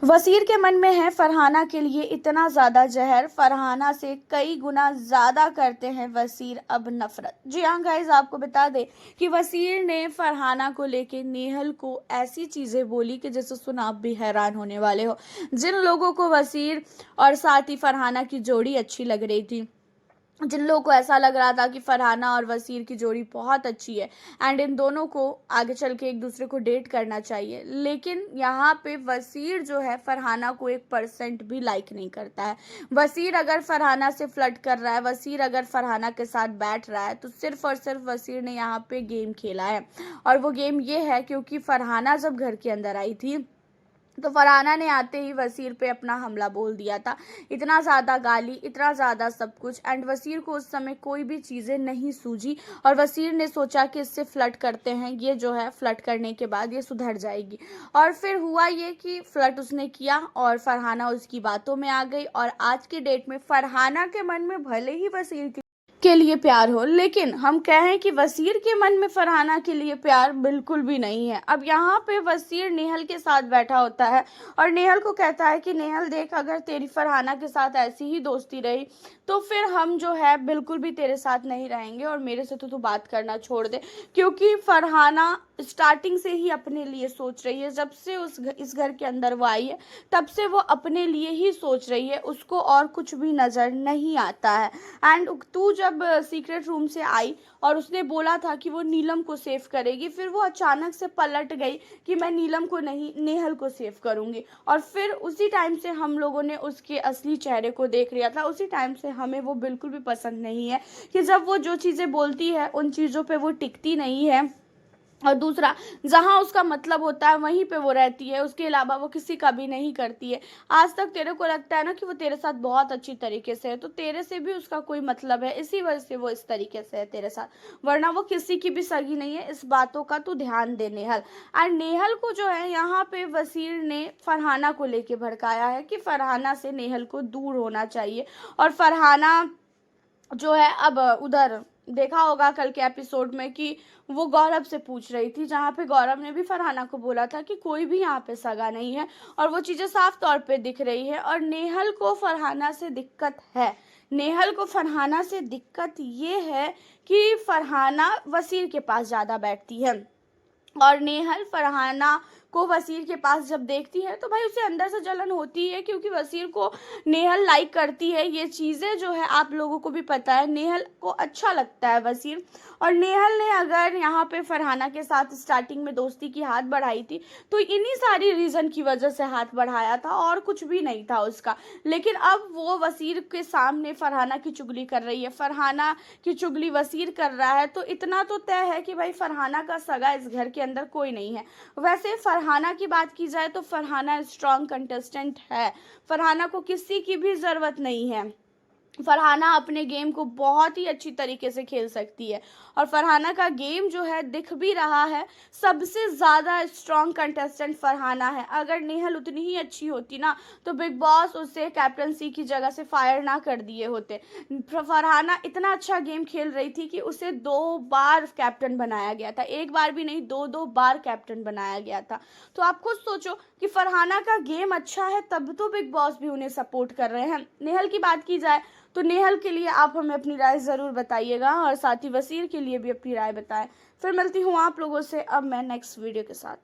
वसीर के मन में है फरहाना के लिए इतना ज्यादा जहर, फरहाना से कई गुना ज्यादा करते हैं वसीर अब नफरत। जी हाँ गाइस, आपको बता दें कि वसीर ने फरहाना को लेके नेहल को ऐसी चीजें बोली कि जैसे सुन आप भी हैरान होने वाले हो। जिन लोगों को वसीर और साथ ही फरहाना की जोड़ी अच्छी लग रही थी, जिन लोगों को ऐसा लग रहा था कि फरहाना और वसीर की जोड़ी बहुत अच्छी है एंड इन दोनों को आगे चल के एक दूसरे को डेट करना चाहिए, लेकिन यहाँ पे वसीर जो है फरहाना को 1% भी लाइक नहीं करता है। वसीर अगर फरहाना से फ्लर्ट कर रहा है, वसीर अगर फरहाना के साथ बैठ रहा है, तो सिर्फ और सिर्फ वसीर ने यहाँ पे गेम खेला है। और वो गेम ये है क्योंकि फरहाना जब घर के अंदर आई थी तो फरहाना ने आते ही वसीर पे अपना हमला बोल दिया था। इतना ज़्यादा गाली, इतना ज़्यादा सब कुछ, एंड वसीर को उस समय कोई भी चीज़ें नहीं सूझी और वसीर ने सोचा कि इससे फ्लर्ट करते हैं, ये जो है फ्लर्ट करने के बाद ये सुधर जाएगी। और फिर हुआ ये कि फ्लर्ट उसने किया और फरहाना उसकी बातों में आ गई। और आज के डेट में फरहाना के मन में भले ही वसीर के लिए प्यार हो, लेकिन हम कहें कि वसीर के मन में फरहाना के लिए प्यार बिल्कुल भी नहीं है। अब यहाँ पे वसीर नेहल के साथ बैठा होता है और नेहल को कहता है कि नेहल देख, अगर तेरी फरहाना के साथ ऐसी ही दोस्ती रही तो फिर हम जो है बिल्कुल भी तेरे साथ नहीं रहेंगे और मेरे से तो तू बात करना छोड़ दे, क्योंकि फरहाना स्टार्टिंग से ही अपने लिए सोच रही है। जब से इस घर के अंदर वो आई है तब से वो अपने लिए ही सोच रही है, उसको और कुछ भी नज़र नहीं आता है। एंड तू जब सीक्रेट रूम से आई और उसने बोला था कि वो नीलम को सेव करेगी, फिर वो अचानक से पलट गई कि मैं नीलम को नहीं नेहल को सेव करूंगी। और फिर उसी टाइम से हम लोगों ने उसके असली चेहरे को देख लिया था। उसी टाइम से हमें वो बिल्कुल भी पसंद नहीं है कि जब वो जो चीज़ें बोलती है उन चीज़ों पे वो टिकती नहीं है। और दूसरा, जहाँ उसका मतलब होता है वहीं पे वो रहती है, उसके अलावा वो किसी का भी नहीं करती है। आज तक तेरे को लगता है ना कि वो तेरे साथ बहुत अच्छी तरीके से है, तो तेरे से भी उसका कोई मतलब है, इसी वजह से वो इस तरीके से है तेरे साथ, वरना वो किसी की भी सगी नहीं है। इस बातों का तू ध्यान दे नेहल। और नेहल को जो है यहाँ पे वसीर ने फरहाना को लेके भड़काया है कि फरहाना से नेहल को दूर होना चाहिए। और फरहाना जो है अब उधर देखा होगा कल के एपिसोड में कि वो गौरव से पूछ रही थी, जहाँ पे गौरव ने भी फरहाना को बोला था कि कोई भी यहाँ पे सगा नहीं है, और वो चीज़ें साफ तौर पे दिख रही है। और नेहल को फरहाना से दिक्कत है, नेहल को फरहाना से दिक्कत ये है कि फरहाना वसीर के पास ज़्यादा बैठती है और नेहल फरहाना को वसीर के पास जब देखती है तो भाई उसे अंदर से जलन होती है, क्योंकि वसीर को नेहल लाइक करती है। ये चीज़ें जो है आप लोगों को भी पता है, नेहल को अच्छा लगता है वसीर। और नेहल ने अगर यहाँ पे फरहाना के साथ स्टार्टिंग में दोस्ती की हाथ बढ़ाई थी तो इन्हीं सारी रीज़न की वजह से हाथ बढ़ाया था, और कुछ भी नहीं था उसका। लेकिन अब वो वसीर के सामने फरहाना की चुगली कर रही है, फरहाना की चुगली वसीर कर रहा है, तो इतना तो तय है कि भाई फरहाना का सगा इस घर के अंदर कोई नहीं है। वैसे फरहाना की बात की जाए तो फरहाना स्ट्रॉन्ग कंटेस्टेंट है, फरहाना को किसी की भी ज़रूरत नहीं है। फरहाना अपने गेम को बहुत ही अच्छी तरीके से खेल सकती है और फरहाना का गेम जो है दिख भी रहा है। सबसे ज़्यादा स्ट्रॉन्ग कंटेस्टेंट फरहाना है। अगर नेहल उतनी ही अच्छी होती ना तो बिग बॉस उसे कैप्टनसी की जगह से फायर ना कर दिए होते। फरहाना इतना अच्छा गेम खेल रही थी कि उसे 2 बार कैप्टन बनाया गया था, एक बार भी नहीं, 2 बार कैप्टन बनाया गया था। तो आप खुद सोचो कि फरहाना का गेम अच्छा है तब तो बिग बॉस भी उन्हें सपोर्ट कर रहे हैं। नेहल की बात की जाए तो नेहल के लिए आप हमें अपनी राय ज़रूर बताइएगा और साथ ही वसीर के लिए भी अपनी राय बताएं। फिर मिलती हूँ आप लोगों से अब मैं नेक्स्ट वीडियो के साथ।